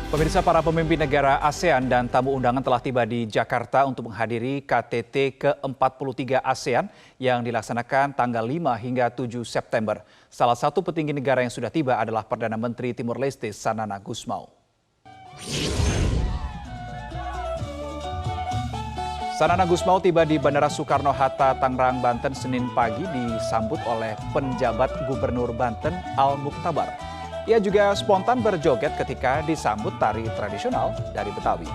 Pemirsa, para pemimpin negara ASEAN dan tamu undangan telah tiba di Jakarta untuk menghadiri KTT ke-43 ASEAN yang dilaksanakan tanggal 5 hingga 7 September. Salah satu petinggi negara yang sudah tiba adalah Perdana Menteri Timor Leste Sanana Gusmao. Sanana Gusmao tiba di Bandara Soekarno-Hatta, Tangerang, Banten, Senin pagi disambut oleh penjabat Gubernur Banten Al-Muktabar. Ia juga spontan berjoget ketika disambut tari tradisional dari Betawi.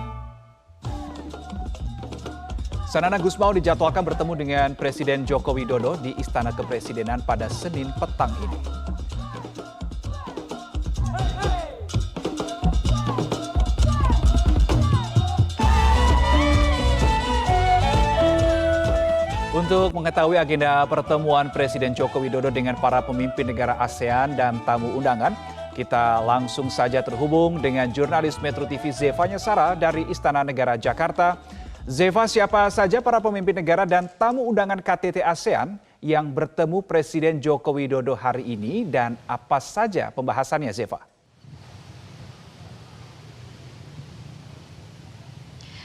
Sanana Gusmao dijadwalkan bertemu dengan Presiden Joko Widodo di Istana Kepresidenan pada Senin petang ini. Untuk mengetahui agenda pertemuan Presiden Joko Widodo dengan para pemimpin negara ASEAN dan tamu undangan, kita langsung saja terhubung dengan jurnalis Metro TV Zeva Nyasara dari Istana Negara Jakarta. Zeva, siapa saja para pemimpin negara dan tamu undangan KTT ASEAN yang bertemu Presiden Joko Widodo hari ini dan apa saja pembahasannya, Zeva?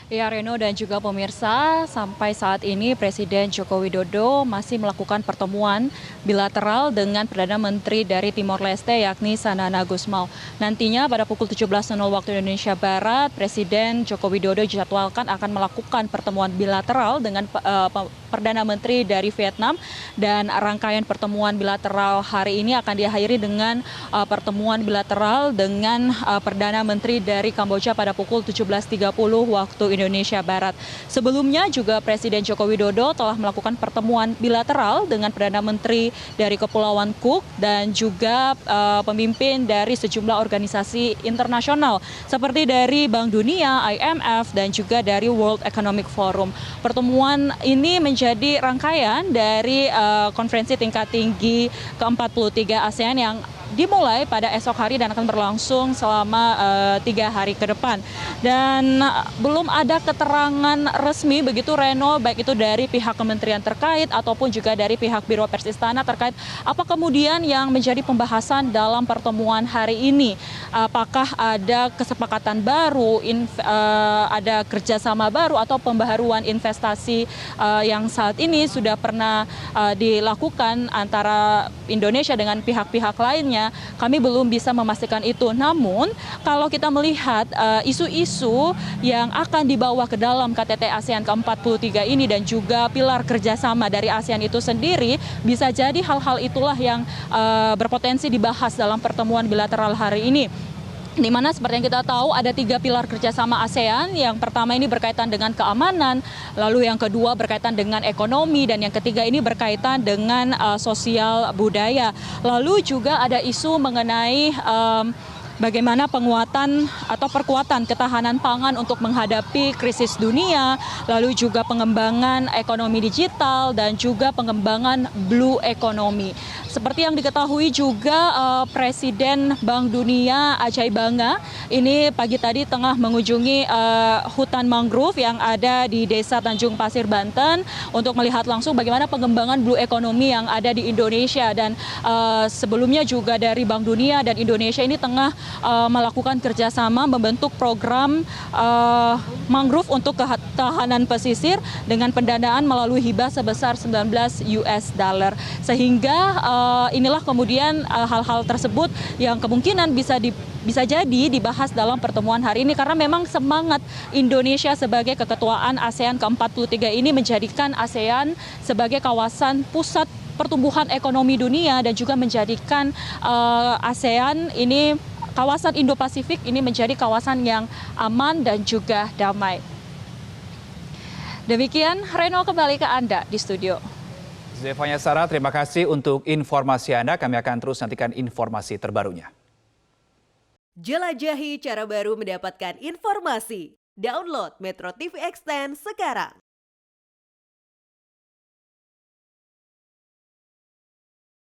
Ya, Reno dan juga pemirsa, sampai saat ini Presiden Joko Widodo masih melakukan pertemuan bilateral dengan Perdana Menteri dari Timor Leste yakni Sanana Gusmao. Nantinya pada pukul 17.00 waktu Indonesia Barat, Presiden Joko Widodo dijadwalkan akan melakukan pertemuan bilateral dengan Perdana Menteri dari Vietnam, dan rangkaian pertemuan bilateral hari ini akan diakhiri dengan pertemuan bilateral dengan Perdana Menteri dari Kamboja pada pukul 17.30 waktu Indonesia Barat. Sebelumnya juga Presiden Joko Widodo telah melakukan pertemuan bilateral dengan Perdana Menteri dari Kepulauan Cook dan juga pemimpin dari sejumlah organisasi internasional seperti dari Bank Dunia, IMF, dan juga dari World Economic Forum. Pertemuan ini menjadi rangkaian dari konferensi tingkat tinggi ke-43 ASEAN yang dimulai pada esok hari dan akan berlangsung selama 3 hari ke depan. Dan belum ada keterangan resmi begitu, Reno, baik itu dari pihak kementerian terkait ataupun juga dari pihak Biro Pers Istana terkait apa kemudian yang menjadi pembahasan dalam pertemuan hari ini. Apakah ada kesepakatan baru, ada kerjasama baru atau pembaharuan investasi yang saat ini sudah pernah dilakukan antara Indonesia dengan pihak-pihak lainnya. Kami belum bisa memastikan itu. Namun kalau kita melihat isu-isu yang akan dibawa ke dalam KTT ASEAN ke-43 ini dan juga pilar kerjasama dari ASEAN itu sendiri, bisa jadi hal-hal itulah yang berpotensi dibahas dalam pertemuan bilateral hari ini. Di mana seperti yang kita tahu ada 3 pilar kerjasama ASEAN. Yang pertama ini berkaitan dengan keamanan, lalu yang kedua berkaitan dengan ekonomi, dan yang ketiga ini berkaitan dengan sosial budaya. Lalu juga ada isu mengenai bagaimana penguatan atau perkuatan ketahanan pangan untuk menghadapi krisis dunia, lalu juga pengembangan ekonomi digital dan juga pengembangan blue economy. Seperti yang diketahui juga Presiden Bank Dunia Ajay Banga ini pagi tadi tengah mengunjungi hutan mangrove yang ada di Desa Tanjung Pasir, Banten untuk melihat langsung bagaimana pengembangan blue economy yang ada di Indonesia. Dan sebelumnya juga dari Bank Dunia dan Indonesia ini tengah melakukan kerjasama membentuk program mangrove untuk ketahanan pesisir dengan pendanaan melalui hibah sebesar 19 US dollar. Sehingga inilah kemudian hal-hal tersebut yang kemungkinan bisa jadi dibahas dalam pertemuan hari ini, karena memang semangat Indonesia sebagai keketuaan ASEAN ke-43 ini menjadikan ASEAN sebagai kawasan pusat pertumbuhan ekonomi dunia dan juga menjadikan ASEAN ini, kawasan Indo-Pasifik ini menjadi kawasan yang aman dan juga damai. Demikian, Reno, kembali ke Anda di studio. Zeva Nyasara, terima kasih untuk informasi Anda. Kami akan terus nantikan informasi terbarunya. Jelajahi cara baru mendapatkan informasi. Download Metro TV Extend sekarang.